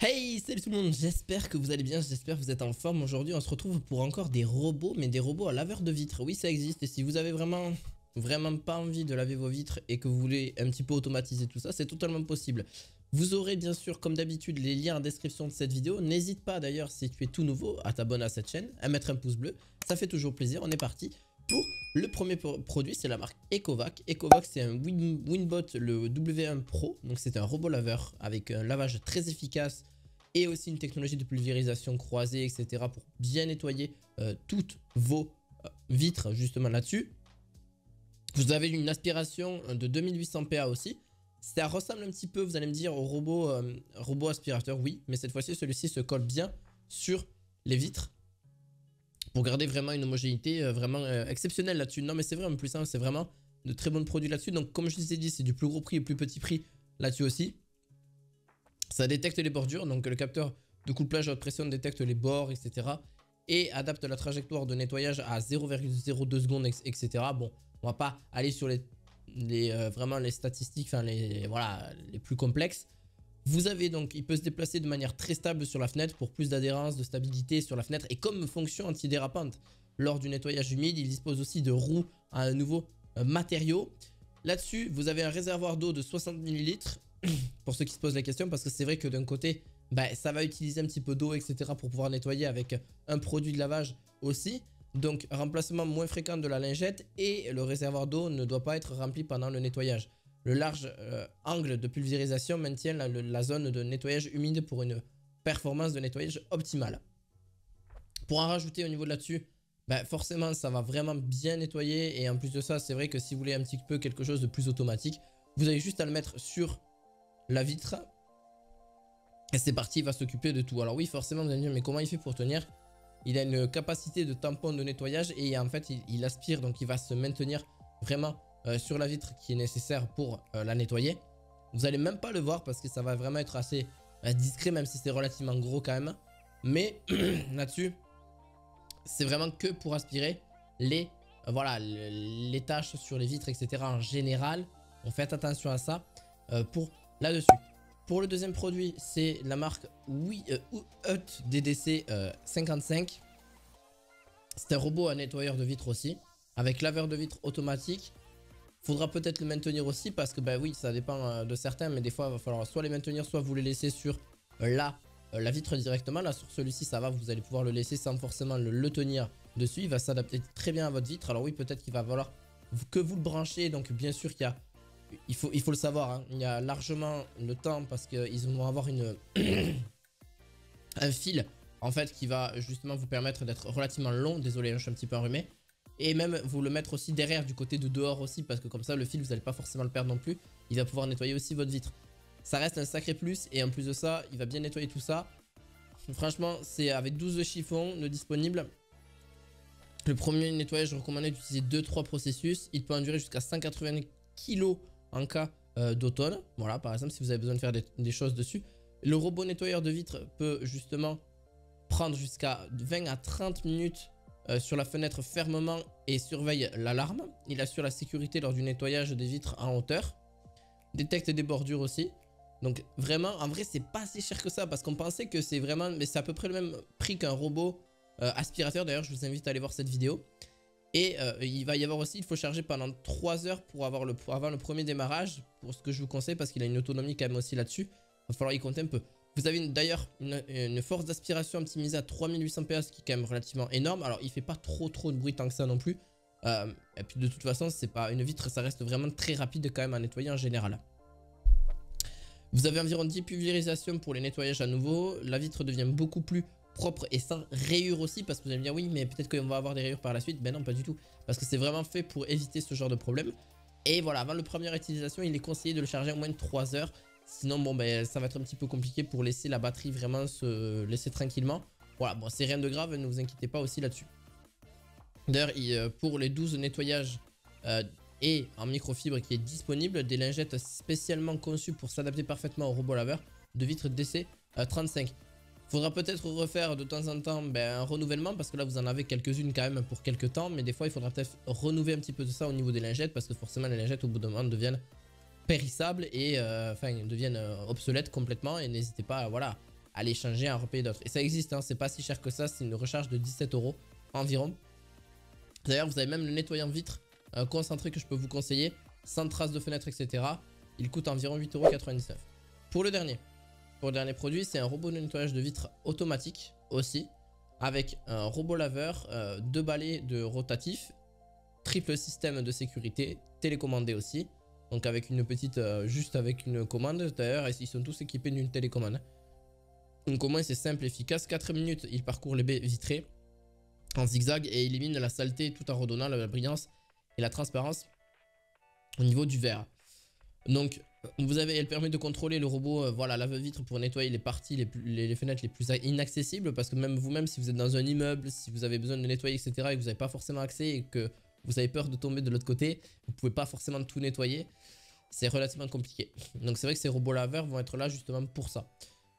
Hey, salut tout le monde, j'espère que vous allez bien, j'espère que vous êtes en forme. Aujourd'hui on se retrouve pour encore des robots, mais des robots à laveur de vitres. Oui, ça existe, et si vous avez vraiment pas envie de laver vos vitres et que vous voulez un petit peu automatiser tout ça, c'est totalement possible. Vous aurez bien sûr comme d'habitude les liens en description de cette vidéo. N'hésite pas d'ailleurs, si tu es tout nouveau, à t'abonner à cette chaîne, à mettre un pouce bleu, ça fait toujours plaisir. On est parti pour le premier produit, c'est la marque Ecovac. Ecovac, c'est un Winbot, le W1 Pro, donc c'est un robot laveur avec un lavage très efficace et aussi une technologie de pulvérisation croisée, etc. pour bien nettoyer toutes vos vitres justement là-dessus. Vous avez une aspiration de 2800 PA aussi. Ça ressemble un petit peu, vous allez me dire, au robot aspirateur, oui, mais cette fois-ci, celui-ci se colle bien sur les vitres pour garder vraiment une homogénéité vraiment exceptionnelle là-dessus. Non, mais c'est vrai, en plus, hein, c'est vraiment de très bons produits là-dessus. Donc, comme je vous ai dit, c'est du plus gros prix au plus petit prix là-dessus aussi. Ça détecte les bordures, donc le capteur de couplage à haute pression détecte les bords, etc. Et adapte la trajectoire de nettoyage à 0,02 secondes, etc. Bon, on va pas aller sur vraiment les statistiques, enfin les plus complexes. Vous avez donc, il peut se déplacer de manière très stable sur la fenêtre pour plus d'adhérence, de stabilité sur la fenêtre. Et comme fonction antidérapante lors du nettoyage humide, il dispose aussi de roues à un nouveau matériau. Là-dessus, vous avez un réservoir d'eau de 60 ml. Pour ceux qui se posent la question, parce que c'est vrai que d'un côté, ça va utiliser un petit peu d'eau, etc. pour pouvoir nettoyer avec un produit de lavage aussi. Donc, remplacement moins fréquent de la lingette et le réservoir d'eau ne doit pas être rempli pendant le nettoyage. Le large angle de pulvérisation maintient la zone de nettoyage humide pour une performance de nettoyage optimale. Pour en rajouter au niveau de là-dessus, forcément, ça va vraiment bien nettoyer. Et en plus de ça, c'est vrai que si vous voulez un petit peu quelque chose de plus automatique, vous avez juste à le mettre sur la vitre et c'est parti, il va s'occuper de tout. Alors oui, forcément vous allez me dire, mais comment il fait pour tenir? Il a une capacité de tampon de nettoyage et en fait il aspire, donc il va se maintenir vraiment sur la vitre qui est nécessaire pour la nettoyer. Vous allez même pas le voir parce que ça va vraiment être assez discret, même si c'est relativement gros quand même. Mais là-dessus, c'est vraiment que pour aspirer les tâches sur les vitres, etc. en général. On fait attention à ça pour là-dessus. Pour le deuxième produit, c'est la marque Hut DDC 55. C'est un robot à nettoyeur de vitres aussi, avec laveur de vitres automatique. Faudra peut-être le maintenir aussi parce que oui, ça dépend de certains, mais des fois il va falloir soit les maintenir, soit vous les laisser sur la vitre directement. Là sur celui-ci ça va, vous allez pouvoir le laisser sans forcément le tenir dessus. Il va s'adapter très bien à votre vitre. Alors oui, peut-être qu'il va falloir que vous le branchez, donc bien sûr qu'il y a il faut le savoir, hein. Il y a largement le temps parce qu'ils vont avoir un fil en fait qui va justement vous permettre d'être relativement long. Désolé, je suis un petit peu enrhumé. Et même vous le mettre aussi derrière du côté de dehors aussi, parce que comme ça le fil vous n'allez pas forcément le perdre non plus. Il va pouvoir nettoyer aussi votre vitre. Ça reste un sacré plus et en plus de ça, il va bien nettoyer tout ça. Franchement, c'est avec 12 chiffons de disponibles. Le premier nettoyage, je recommandais d'utiliser 2-3 processus. Il peut endurer jusqu'à 180 kg en cas d'automne. Voilà, par exemple, si vous avez besoin de faire des choses dessus. Le robot nettoyeur de vitres peut justement prendre jusqu'à 20 à 30 minutes sur la fenêtre fermement et surveille l'alarme. Il assure la sécurité lors du nettoyage des vitres en hauteur. Détecte des bordures aussi. Donc vraiment, en vrai, c'est pas si cher que ça parce qu'on pensait que c'est vraiment... Mais c'est à peu près le même prix qu'un robot aspirateur. D'ailleurs, je vous invite à aller voir cette vidéo. Et il va y avoir aussi, il faut charger pendant 3 heures pour avoir le premier démarrage. Pour ce que je vous conseille parce qu'il a une autonomie quand même aussi là-dessus. Il va falloir y compter un peu. Vous avez d'ailleurs une force d'aspiration optimisée à 3800 PS, ce qui est quand même relativement énorme. Alors il fait pas trop de bruit tant que ça non plus. Et puis de toute façon, c'est pas une vitre, ça reste vraiment très rapide quand même à nettoyer en général. Vous avez environ 10 pulvérisations pour les nettoyages à nouveau. La vitre devient beaucoup plus propre et sans rayures aussi, parce que vous allez me dire oui, mais peut-être qu'on va avoir des rayures par la suite. Ben non, pas du tout, parce que c'est vraiment fait pour éviter ce genre de problème. Et voilà, avant la première utilisation, il est conseillé de le charger en moins de 3 heures. Sinon, bon, ça va être un petit peu compliqué pour laisser la batterie vraiment se laisser tranquillement. Voilà, bon, c'est rien de grave, ne vous inquiétez pas aussi là-dessus. D'ailleurs, pour les 12 nettoyages et en microfibre qui est disponible, des lingettes spécialement conçues pour s'adapter parfaitement au robot laveur de vitres DC 35. Faudra peut-être refaire de temps en temps un renouvellement parce que là vous en avez quelques-unes quand même pour quelques temps, mais des fois il faudra peut-être renouveler un petit peu de ça au niveau des lingettes parce que forcément les lingettes au bout d'un moment deviennent périssables et deviennent obsolètes complètement. Et n'hésitez pas voilà, aller changer, à repayer d'autres. Et ça existe, hein, c'est pas si cher que ça, c'est une recharge de 17 € environ. D'ailleurs, vous avez même le nettoyant vitre concentré que je peux vous conseiller, sans traces de fenêtre, etc. Il coûte environ 8,99 €. Pour le dernier produit, c'est un robot de nettoyage de vitres automatique aussi, avec un robot laveur, 2 balais de rotatif, triple système de sécurité, télécommandé aussi. Donc avec une petite, juste avec une commande. D'ailleurs, ils sont tous équipés d'une télécommande. Donc au moins c'est simple, efficace. 4 minutes, il parcourt les baies vitrées en zigzag et élimine la saleté tout en redonnant la brillance et la transparence au niveau du verre. Donc elle permet de contrôler le robot, voilà, lave-vitre pour nettoyer les parties, les fenêtres les plus inaccessibles. Parce que même vous-même, si vous êtes dans un immeuble, si vous avez besoin de nettoyer, etc. et que vous n'avez pas forcément accès et que vous avez peur de tomber de l'autre côté, vous pouvez pas forcément tout nettoyer. C'est relativement compliqué. Donc c'est vrai que ces robots laveurs vont être là justement pour ça.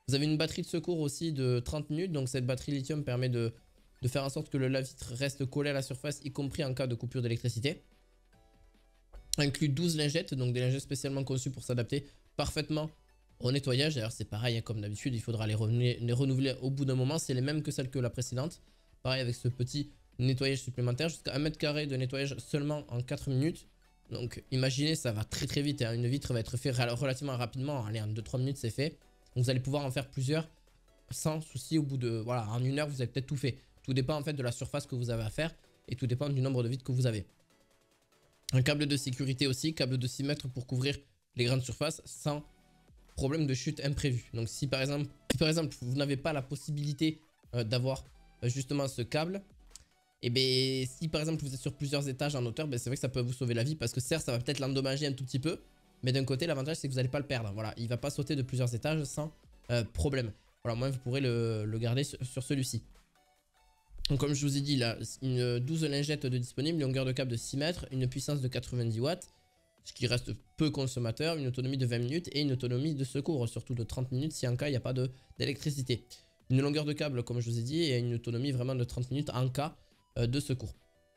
Vous avez une batterie de secours aussi de 30 minutes. Donc cette batterie lithium permet de faire en sorte que le lave-vitre reste collé à la surface, y compris en cas de coupure d'électricité. Inclut 12 lingettes, donc des lingettes spécialement conçues pour s'adapter parfaitement au nettoyage. D'ailleurs c'est pareil, hein, comme d'habitude, il faudra les renouveler au bout d'un moment. C'est les mêmes que celles que la précédente. Pareil avec ce petit nettoyage supplémentaire, jusqu'à 1 mètre carré de nettoyage seulement en 4 minutes. Donc imaginez, ça va très vite, hein. Une vitre va être faite relativement rapidement. Allez, en 2-3 minutes c'est fait. Donc vous allez pouvoir en faire plusieurs sans souci. Au bout de, voilà, en 1 heure vous avez peut-être tout fait. Tout dépend en fait de la surface que vous avez à faire et tout dépend du nombre de vitres que vous avez. Un câble de sécurité aussi, câble de 6 mètres pour couvrir les grandes surfaces sans problème de chute imprévu. Donc si par exemple vous n'avez pas la possibilité d'avoir justement ce câble, et bien si par exemple vous êtes sur plusieurs étages en hauteur, c'est vrai que ça peut vous sauver la vie, parce que certes ça va peut-être l'endommager un tout petit peu, mais d'un côté l'avantage c'est que vous n'allez pas le perdre. Voilà, il va pas sauter de plusieurs étages sans problème. Voilà, moi vous pourrez le garder sur celui-ci. Donc comme je vous ai dit, là, une 12 lingettes de disponibles, longueur de câble de 6 mètres, une puissance de 90 watts, ce qui reste peu consommateur, une autonomie de 20 minutes et une autonomie de secours, surtout de 30 minutes si en cas il n'y a pas d'électricité. Une longueur de câble, comme je vous ai dit, et une autonomie vraiment de 30 minutes en cas de secours.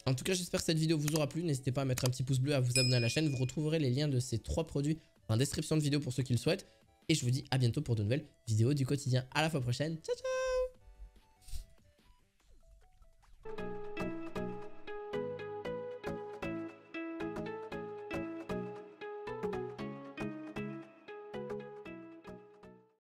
En tout cas, j'espère que cette vidéo vous aura plu. N'hésitez pas à mettre un petit pouce bleu, à vous abonner à la chaîne. Vous retrouverez les liens de ces 3 produits en description de vidéo pour ceux qui le souhaitent. Et je vous dis à bientôt pour de nouvelles vidéos du quotidien. À la fois prochaine. Ciao, ciao!